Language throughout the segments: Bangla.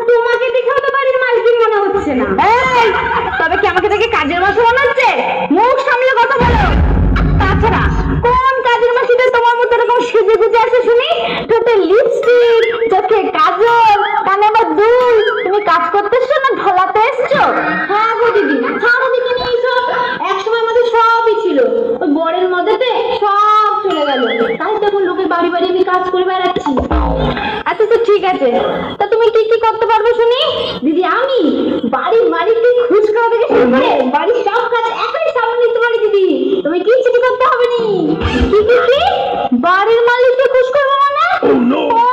তোমাকে দেখেও তো বাড়ির মালকিন মনে হচ্ছে না। তবে কি আমাকে দেখে কাজের মাসি মনে হচ্ছে? মুখ সামলে কথা বলো। তাছাড়া কোন কাজের মাসিটা তোমার মতো এরকম সেজে গুজে আসে শুনি? ঠোঁটে লিপস্টিক, চোখে কাজল, কানে আবার দুল। তুমি কাজ করতে এসছো না ঢলাতে এসছো? হ্যাঁ গো দিদি, সারাদিকে নিয়ে এইসব। একসময় আমাদের সবই ছিল, ওই বরের মধ্যেতে সব চলে গেল। তাই তখন লোকের বাড়ি বাড়ি আমি কাজ করে বেড়াচ্ছি। আচ্ছা তো ঠিক আছে, তা তুমি কি কি করতে পারবে শুনি? দিদি আমি বাড়ির মালিককে খুশ করা থেকে শুরু করে বাড়ির সব কাজ একাই সামনে নিতে পারি দিদি। তুমি কি চিঠি করতে হবে নি। কি কি কি? বাড়ির মালিককে খুশ করবে মানে? ও,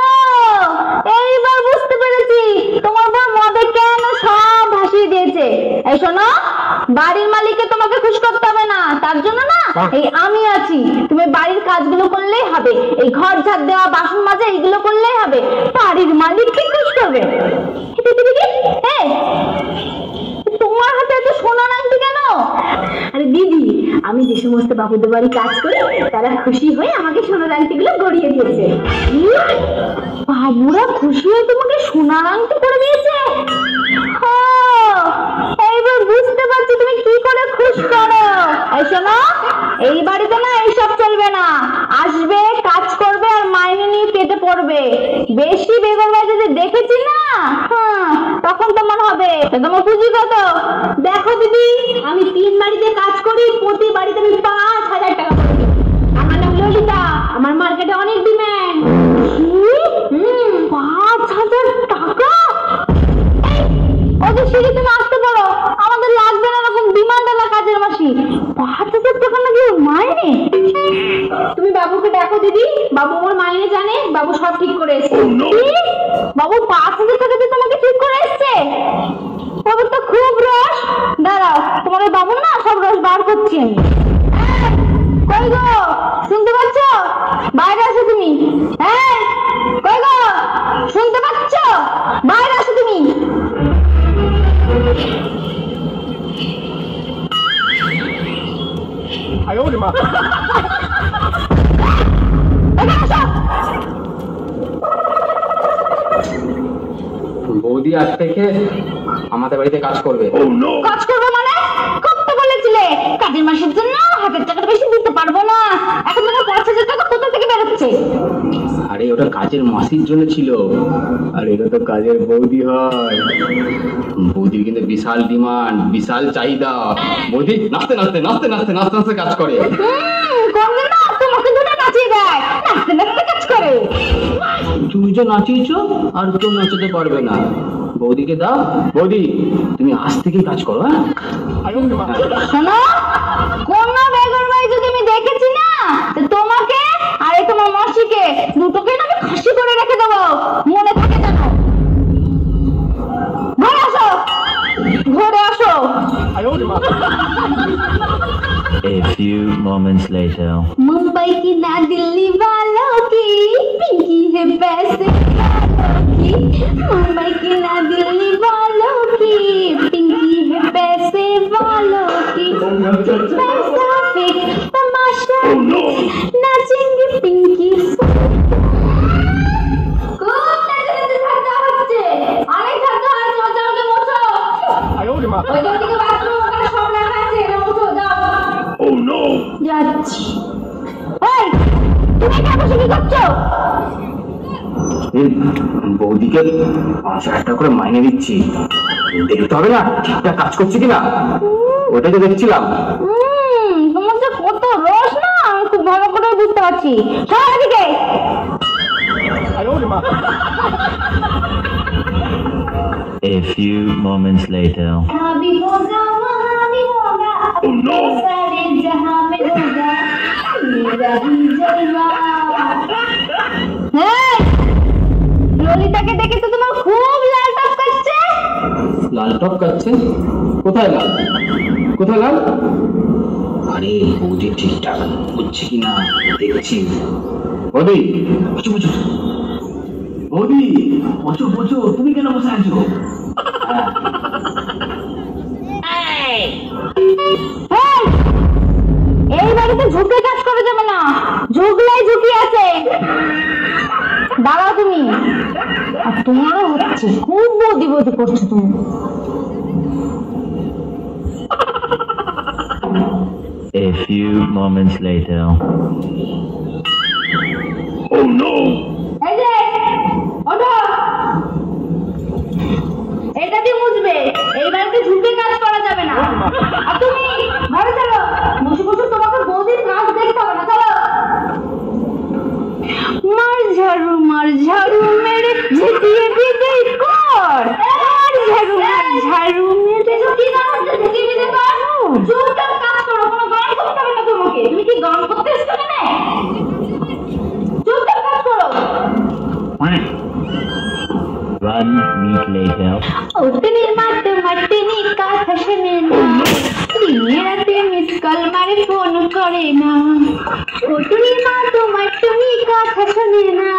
এইবার বুঝতে পেরেছি তোমার বউ মদে কেন সব ভাসিয়ে দিয়েছে। এই শোনো, বাড়ির মালিককে তোমাকে খুশ করতে হবে না, তার জন্য না এই আমি আছি। তুমি বাড়ির কাজগুলো করলেই হবে, এই ঘর ঝাড় দেওয়া, বাসন মাজা এইগুলো করলেই হবে। বাড়ির মালিককে খুশ করবে? তোমার হাতে এত সোনার আংটি কেন? আরে দিদি, আমি যে সমস্ত বাবুদের বাড়ি কাজ করি তারা খুশি হয়ে আমাকে সোনার আংটিগুলো গড়িয়ে দিয়েছে। বাবুরা খুশি হয়ে তোমাকে সোনার আংটি করে দিয়েছে? এইবার বুঝতে পারছি তুমি কি করে খুশ করো। এই শোনো, এই বাড়িতে না এইসব চলবে না। আসবে, কাজ করবে আর মাইনে নিয়ে কেটে পড়বে। বেশি বেগরবাই যদি দেখেছি না, তখন তোমার হবে। তোমার পুঁজি কত? দেখো দিদি, আমি 3 বাড়িতে কাজ করি, প্রতি বাড়িতে আমি 5,000 টাকা করে দিই। আমার নাম ললিতা, আমার মার্কেটে অনেক ডিমান্ড। 5,000 টাকা? ওদের সিঁড়ি তুমি আসতে পারো, আমাদের লাগবে না এরকম ডিমান্ডওয়ালা কাজের মাসি। 5,000 টাকা নাকি মাইনে? তুমি বাবুকে দেখো দিদি, বাবু আমার মাইনে জানে, বাবু সব ঠিক করে এসেছে। বাবু 5,000 টাকা দিয়ে তোমাকে ঠিক করে এসছে? বাবুর তো খুব রস। দাঁড়াও, তোমার ওই বাবুর না সব রস বার করছি আমি। কই গো, শুনতে পাচ্ছ? বাইরে আসো তুমি। হ্যাঁ, কই গো, শুনতে পাচ্ছ? বাইরে আসো তুমি। বৌদি আজ থেকে আমাদের বাড়িতে কাজ করবে। কাজ করবে মানে? করতে বলেছিলে। কাজের মাসের জন্য হাতের টাকাটা বেশি দিতে পারবো না। এখন তোমার 5,000 টাকা কোথা থেকে বেরোচ্ছে? আরে ওটা কাজের মাসির জন্য ছিল, আর এটা তো কাজের বৌদি হয়। বৌদির কিন্তু বিশাল ডিমান্ড, বিশাল চাহিদা। বৌদি নাচতে নাচতে নাচতে নাচতে নাচতে নাচতে কাজ করে। করবে না, তোমাকে দুটো নাচিয়ে দেয়, নাচতে নাচতে কাজ করে। তুমি যে নাচিয়েছ আর কেউ নাচাতে পারবে না। বৌদিকে দাও। বৌদি তুমি আজ থেকেই কাজ করো। হ্যাঁ শোনো, কোন বেগরবাই যদি আমি দেখেছি না, তোমাকে আর এই তোমার মাসিকে দুটোকে না আমি খাসি করে রেখে দেবো, মনে থাকে জানো। ঘরে আসো, ঘরে আসো। A few moments later. Mumbai की ना दिल्ली वालों की पिंकी है पैसे वालों की। मुंबई की ना दिल्ली वालों की पिंकी है पैसे वालों की। पैसा फेंक तमाशा नाचेंगे पिंकी। যাচ্ছি। তুমি কেন বসে কি করছো? বৌদিকে 5,000 টাকা করে মাইনে দিচ্ছি, দেখতে হবে না ঠিকঠাক কাজ করছে কিনা, ওটাই তো দেখছিলাম। তোমার যে কত রস না, আমি খুব ভালো করে বুঝতে পারছি। সবাই এদিকে। A few moments later. भी होगा वहाँ भी होगा, सारे जहाँ में होगा मेरा ही जलवा। ললিতাকে দেখে তো তোমার খুব লাল টক করছে। লাল টক কাচ্ছে? কোথায় লাল, কোথায় লাল? আরে বৌদি ঠিকঠাক বুঝছে কিনা দেখছি। বৌদি বসো বসো, বৌদি বসো বসো, তুমি কেন বসে আছো? এই বাড়িতে ঝুঁকে কাজ করা যাবে না, ঝুঁকলাই ঝুঁকি আছে। দাঁড়াও তুমি। আর তোমারও লাগছে, খুব বৌদি বৌদি করছো তুমি। A few moments later. Oh no! এই যে ওঠো, এটা দিয়ে মুছবে, এই বাড়িতে ঝুঁকে কাজ করা যাবে না। আর তুমি ঘরে চলো, বসে বসে তোমাকে বৌদির কাজ দেখতে হবে না, চলো। মার ঝাড়ু মেরে ঝেঁটিয়ে বিদায় কর, মার ঝাড়ু মেরে। এসব কি কাজ হচ্ছে? ঝুঁকে বিদে কর, চুপচাপ কাজ করো, কোনো গরম করতে হবে না তোমাকে। তুমি কি গরম করতে এসছো না? চুপচাপ কাজ করো। 1 week later. ওটনি মাটনি কথা শুনে না, দিনে রাতে মিস কল মারে ফোন করে না। ওটনি মাটনি কথা শুনে না,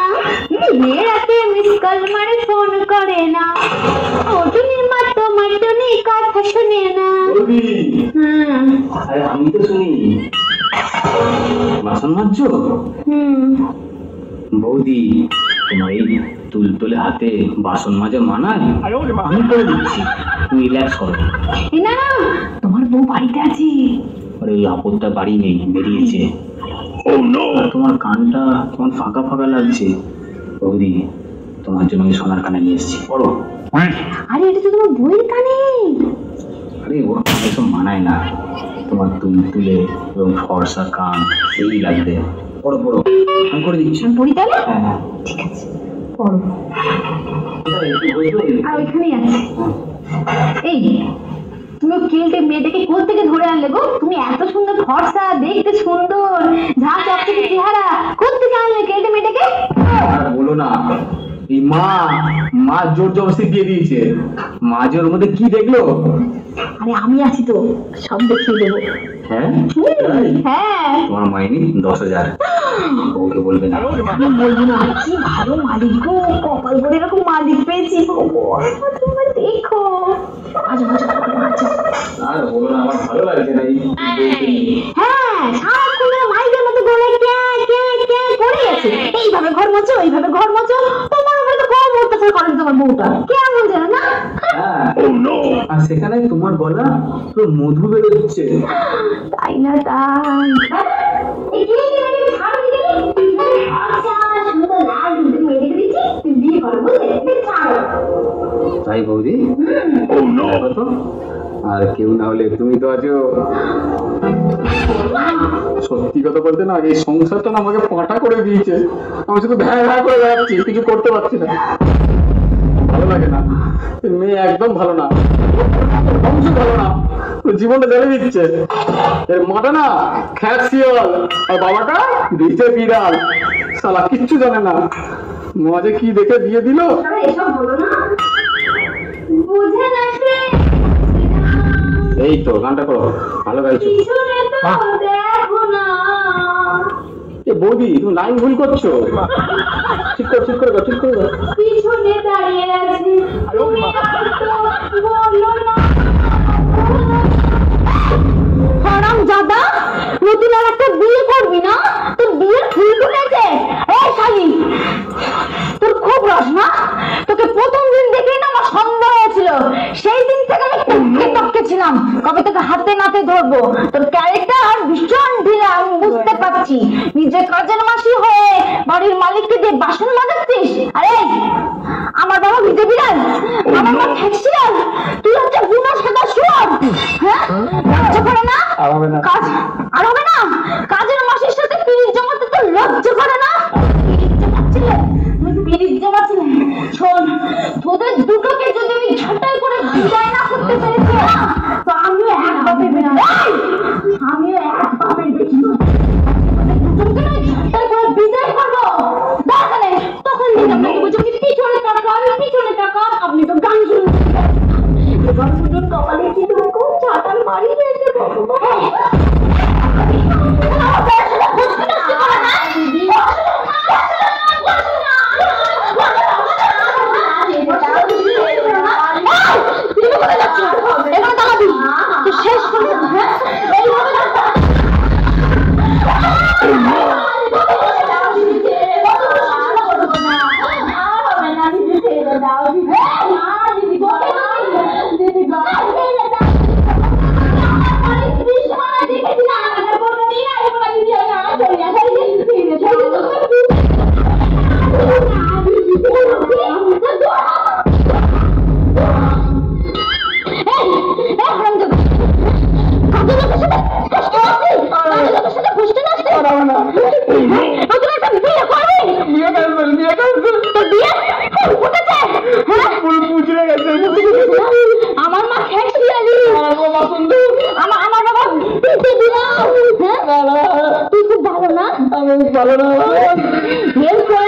দিনে রাতে মিস কল মারে ফোন করে না। ওটনি মাটনি কথা শুনে না। বৌদি, আরে আমি তো শুনি। বাসন মাজছো? বৌদি, তোমার এই তুলতুলে হাতে বাসন মাজা মানায়? আমি করে দিচ্ছি, তুমি রিল্যাক্স করো। না না, তোমার বউ বাড়িতে আছে। আরে ওই আপদটা বাড়ি নেই, বেরিয়েছে। তোমার কানটা কেমন ফাঁকা ফাঁকা লাগছে। বৌদি, তোমার জন্য আমি সোনার কানে নিয়ে এসেছি, পড়ো। আরে এটা তো তোমার বইয়ের কানে। আরে ওর কানে সব মানায় না, তোমার তুলতুলে এবং ফর্সা কান সেই লাগবে। পড়ো পড়ো, আমি করে দিচ্ছি। পড়ি তাহলে? হ্যাঁ হ্যাঁ, ঠিক আছে, পড়ো। এটা একটু বলবে? আর ওইখানেই আছে। এই তুমি কেলটে মেয়েটাকে কোথা থেকে ধরে আনলে গো? তুমি এত সুন্দর ফর্সা, দেখতে সুন্দর, ঝা চকচকে চেহারা, কোথা থেকে আনলে কেলটে মেয়েটাকে? আর বলো না, এই মা জোর জবরদস্তি দিয়ে দিয়েছে। মা যে ওর মধ্যে কি দেখলো। আরে আমি আছি তো, সব দেখিয়ে দেবো। হ্যাঁ হ্যাঁ, তোমার মাইনি 10,000, ওকে বলবে না। আমি বলবো না। কি ভালো মালিক গো, কপাল করে এরকম মালিক পেয়েছি। তোমরা দেখো, আজ আর বলো না, আমার ভালো লাগছে না এই হ্যাঁ, সারাক্ষণ মাইকের মতো গলায় ক্যা ক্যা ক্যা করে আছে। এইভাবে ঘর মোছো, এইভাবে ঘর মোছো। তোমার উপরে তো কম অত্যাচার করেন তোমার বউটা, কেমন জানো না? হ্যাঁ। আর সেখানে তোমার গলা পুরো মধু বেরোচ্ছে। তাই না? তাই এই কি মেয়েটাকে ছাড়ো দিদি। আচ্ছা, সুন্দর লাল দুধের মেয়েটাকে দিচ্ছি, তুমি বিয়ে করো, বুঝলে? ছাড়ো। তাই বৌদি, দেখো তো, আর কেউ না হলে তুমি তো আছো। সত্যি কথা বলতে না, এই সংসারটা না আমাকে পাটা করে দিয়েছে। আমি শুধু ভ্যা ভ্যা করে বেড়াচ্ছি, কিছু করতে পারছি না। ভালো লাগে না, এই মেয়ে একদম ভালো না, অংশ ভালো না, ওর জীবনটা জ্বালিয়ে দিচ্ছে। এর মাটা না খ্যাত শিয়াল, আর বাবাটা দিতে বিড়াল। শালা কিচ্ছু জানে না, মাঝে কি দেখে বিয়ে দিল। আরে এসব বলো না, বুঝে না সে। এই তো গানটা করো, ভালো গাইছো। পিছনে তো দেখো না। এ বৌদি, তুমি লাইন ভুল করছো। ঠিক করে গাও, ঠিক করে গাও। পিছনে দাঁড়িয়ে আছে, তুমি তো বলো না। হারাম জাদা, নতুন আর একটা বিয়ে করবি না? তোর বিয়ের ফুল ফুটেছে। এই শালি, তোর খুব রস না? তোকে প্রথম দিন দেখেই না আমার সন্দেহ হয়েছিল। সেই দিন থেকে আমি টপকে ছিলাম কবে তোকে হাতে নাতে ধরবো। তোর ক্যারেক্টার ভীষণ ঢিলা, আমি বুঝতে পারছি। নিজে কাজের মাসি হয়ে বাড়ির মালিককে দিয়ে বাসন মাজাচ্ছিস। আরে আমার বাবা ভিজে বিড়াল, আমার মা ঠেকছিলাম, তুই হচ্ছে বুনা সাদা শুয়ার। হ্যাঁ, লজ্জা করে না? কাজ আর হবে না? কাজের মাসির সাথে পিরিত জমাতে তো লজ্জা করে না? পিরিত জমাচ্ছিলে। শোন, তোদের দুটোকে যদি আমি ঝাঁটাই করে বিদায় না করতে পেরেছি না, তো আমিও এক বাপের বেটি। আমিও এক বাপের বেটি। দুটোকে না ঝাঁটাই করে বিদায় করবো। দরকার নেই, তখন দিন আপনাকে বলছি পিছনে তাকান, পিছনে তাকান। আপনি তো গান শুনছেন, এবার শুনুন কপালে কি দুঃখ, চাটার বাড়ি হয়েছে ভগবান। আমার মা খ্যাক শিয়ালি, আমার বাবা পিঠে দিলাম। তুই খুব ভালো না? আমি ভালো না। এরপরে